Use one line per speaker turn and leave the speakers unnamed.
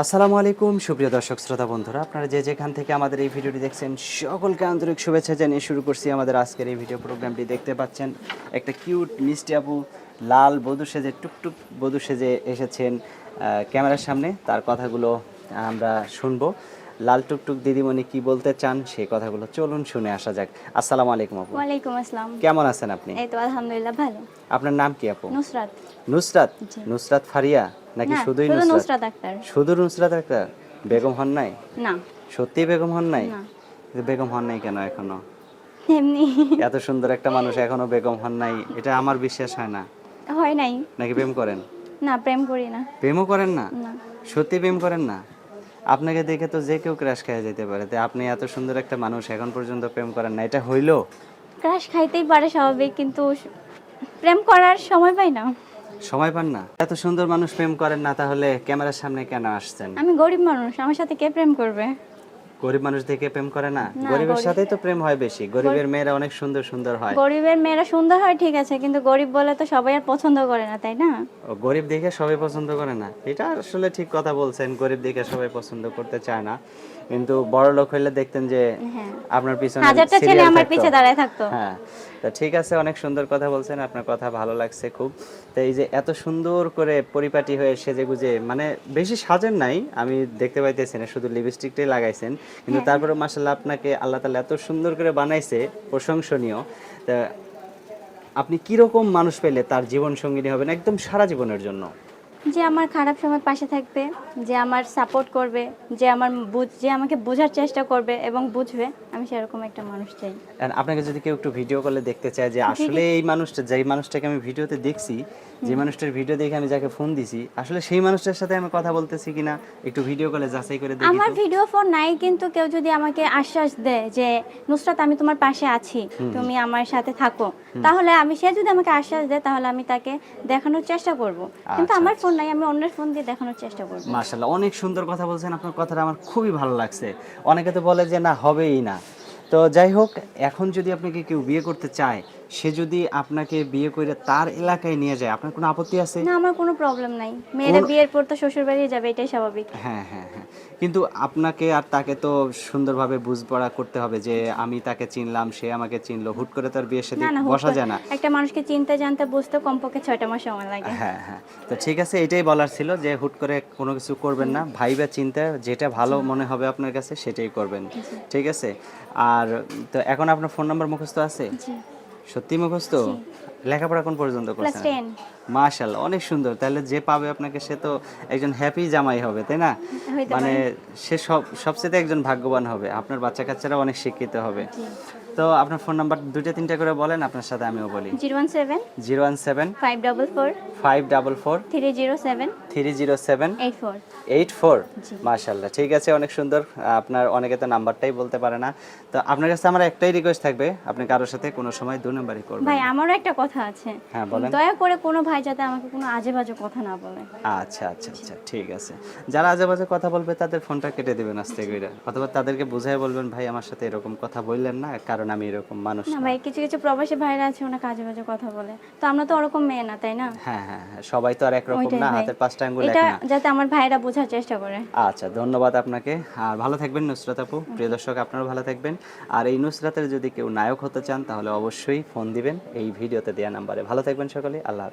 আসসালামু আলাইকুম সুপ্রিয় দর্শক শ্রোতা বন্ধুরা, আপনারা যে যেখান থেকে আমাদের এই ভিডিওটি দেখছেন সকলকে আন্তরিক শুভেচ্ছা জানিয়ে শুরু করছি আমাদের আজকের এই ভিডিও প্রোগ্রামটি। দেখতে পাচ্ছেন একটা কিউট মিষ্টি আপু লাল বধূ সেজে টুকটুক বধূ সেজে এসেছেন ক্যামেরার সামনে। তার কথাগুলো আমরা শুনবো। লাল টুকটুক দিদিমণি কি বলতে চান সেই কথাগুলো চলুন শুনে আসা যাক। আসসালামু আলাইকুম আপু।
ওয়ালাইকুম আসসালাম।
কেমন আছেন আপনি?
এই তো আলহামদুলিল্লাহ ভালো।
আপনার নাম কি আপু?
নুসরাত।
নুসরাত?
জি।
নুসরাত ফারিয়া নাকি
না,
শুধুই
শুধু
নুসরাত?
নুসরাত আক্তার।
শুধু নুসরাত আক্তার? বেগম হন নাই?
না।
সত্যি বেগম হন নাই?
না।
কিন্তু বেগম হন নাই কেন এখনো?
এমনি
এত সুন্দর একটা মানুষ এখনো বেগম হন নাই, এটা আমার বিশ্বাস হয় না।
হয় নাই।
নাকি প্রেম করেন?
না, প্রেম করি না।
প্রেমও করেন না?
না।
সত্যি প্রেম করেন না? আপনাকে দেখে তো যে কেউ ক্রাশ খেয়ে যেতে পারে, তাই আপনি এত সুন্দর একটা মানুষ এখন পর্যন্ত প্রেম করেন না, এটা হইলো?
ক্রাশ খাইতেই পারে স্বাভাবিক, কিন্তু প্রেম করার সময় পাই না।
সময় পান না? এত সুন্দর মানুষ প্রেম করেন না, তাহলে ক্যামেরার সামনে কেন আসছেন?
আমি গরিব মানুষ, আমার সাথে কে প্রেম করবে?
গরিব মানুষ দেখে প্রেম করে না?
না,
গরিবের সাথেই তো প্রেম হয় বেশি। গরিবের মেয়েরা অনেক সুন্দর সুন্দর হয়।
গরিবের মেয়েরা সুন্দর হয় ঠিক আছে, কিন্তু গরিব বলে তো সবাই আর পছন্দ করে না, তাই না?
ও, গরিব দেখে সবাই পছন্দ করে না, এটা আসলে ঠিক কথা বলছেন। গরিব দেখে সবাই পছন্দ করতে চায় না, কিন্তু বড় লোক হইলে দেখতেন যে
হ্যাঁ,
আপনার পিছনে
হাজারটা ছেলে
সিরিয়াল
আমার
থাকতো।
পিছে দাঁড়ায় থাকতো।
হ্যাঁ, তা ঠিক আছে, অনেক সুন্দর কথা বলছেন, আপনার কথা ভালো লাগছে খুব। তো এই যে এত সুন্দর করে পরিপাটি হয়ে সেজে গুজে, মানে বেশি সাজেন নাই, আমি দেখতে পাইতেছি না, শুধু লিপস্টিকটাই লাগাইছেন, কিন্তু তারপরে মাশাআল্লাহ আপনাকে আল্লাহ তাআলা এত সুন্দর করে বানাইছে, প্রশংসনীয়। তা আপনি কিরকম মানুষ পেলে তার জীবন সঙ্গিনী হবেন একদম সারা জীবনের জন্য?
যে আমার খারাপ সময় পাশে থাকবে, যে আমার সাপোর্ট করবে, যে আমাকে বোঝার চেষ্টা করবে এবং বুঝবে, আমি সেরকম একটা মানুষ চাই।
And আপনাকে যদি কেউ একটু ভিডিও কলে দেখতে চায় যে আসলে এই মানুষটা, যেই মানুষটাকে আমি ভিডিওতে দেখছি, যে মানুষটার ভিডিও দেখে আমি যাকে ফোন দিছি, আসলে সেই মানুষটার সাথে আমি কথা বলতেছি কিনা একটু ভিডিও কলে যাচাই করে দেখি
আমার
তো।
ভিডিও ফোন নাই, কিন্তু কেউ যদি আমাকে আশ্বাস দেয় যে নুসরাত আমি তোমার পাশে আছি, তুমি আমার সাথে থাকো, তাহলে সে যদি আমাকে আশ্বাস দেয় তাহলে আমি তাকে দেখানোর চেষ্টা করব। কিন্তু
আচ্ছা,
আমার
আচ্ছা।
ফোন নাই, আমি অন্যের ফোন দিয়ে দেখানোর চেষ্টা করব।
মাশাআল্লাহ, অনেক সুন্দর কথা বলছেন, আপনার কথাটা আমার খুবই ভালো লাগছে। অনেকে তো বলে যে না, হবেই না। তো যাই হোক, এখন যদি আপনাকে কেউ বিয়ে করতে চায়, সে যদি আপনাকে বিয়ে করে তার এলাকায় নিয়ে যায়, আপনার কোনো আপত্তি আছে?
না, আমার কোনো প্রবলেম নাই। মেয়েরা বিয়ের পর তো শ্বশুর বাড়ি যাবে, এটাই স্বাভাবিক।
হ্যাঁ, হ্যাঁ, হ্যাঁ। কিন্তু আপনাকে আর তাকে তো সুন্দরভাবে বুঝপড়া করতে হবে যে আমি তাকে চিনলাম, সে আমাকে চিনলো। হুট করে তো আর বিয়ের সাথে
না না, হুট
বসা
করে
যায় না।
একটা মানুষকে চিনতে জানতে বুঝতে কমপক্ষে 6টা মাস সময় লাগে।
হ্যাঁ, হ্যাঁ। তো ঠিক আছে, এটাই বলার ছিল যে হুট করে কোনো কিছু করবেন না। ভাইবা চিন্তা যেটা ভালো মনে হবে আপনার কাছে সেটাই করবেন। ঠিক আছে? আর তো এখন আপনার ফোন নাম্বার মুখস্থ আছে?
জি।
সত্যি মুখস্থ?
জি।
লেখাপড়া কোন পর্যন্ত
ক্লাস
করছেন?
10
মাশাআল্লাহ, অনেক সুন্দর। তাহলে যে পাবে আপনাকে সে তো একজন হ্যাপি জামাই হবে, তাই না?
হইতে
মানে
পারে।
সে সবচেয়ে একজন ভাগ্যবান হবে। আপনার বাচ্চা-কাচ্চারাও অনেক শিক্ষিত হবে।
জি।
তো আপনার ফোন নাম্বার ২টা ৩টা করে বলেন, আপনার সাথে আমিও বলি।
017
017
544
544
307
307
84।
84।
জি।
মাশাআল্লাহ, ঠিক আছে, অনেক সুন্দর। আপনার অনেকে তো নাম্বারটাই বলতে পারে না। তো আপনার কাছে আমার একটাই রিকোয়েস্ট থাকবে, আপনি কারোর সাথে কোনো সময় ২ নাম্বারই করবেন
ভাই,
না।
আমারও একটা কথা আছে।
হ্যাঁ, বলেন।
দয়া করে কোনো ভাই যাতে আমাকে কোনো আজে-বাজে কথা না বলে।
আচ্ছা, আচ্ছা, আচ্ছা, ঠিক আছে। যারা আজে-বাজে কথা বলবে তাদের ফোনটা কেটে দিবেন আস্তে কইরা। অথবা তাদেরকে বুঝায় বলবেন, ভাই আমার সাথে এরকম কথা বললেন না, কারণ আমি এরকম মানুষ
না
না।
ভাই, কিছু কিছু প্রবাসী ভাইরা আছে ওনাকে আজে-বাজে কথা বলে। তো আমরা তো ওরকম মেয়ে না, তাই না?
হ্যাঁ, হ্যাঁ, হ্যাঁ। সবাই তো আর একরকম
ওইটাই
না,
ভাই।
হাতের ৫টা আঙ্গুল এক
এটা
না।
যাতে আমার ভাইরা বোঝার চেষ্টা করে।
আচ্ছা, ধন্যবাদ আপনাকে। আর ভালো থাকবেন নুসরাত আপু। প্রিয় দর্শক, আপনারাও ভালো থাকবেন। আর এই নুসরাতের যদি কেউ নায়ক হতে চান তাহলে অবশ্যই ফোন দিবেন এই ভিডিওতে দেয়া নাম্বারে। ভালো থাকবেন সকলে। আল্লাহ হাফেজ।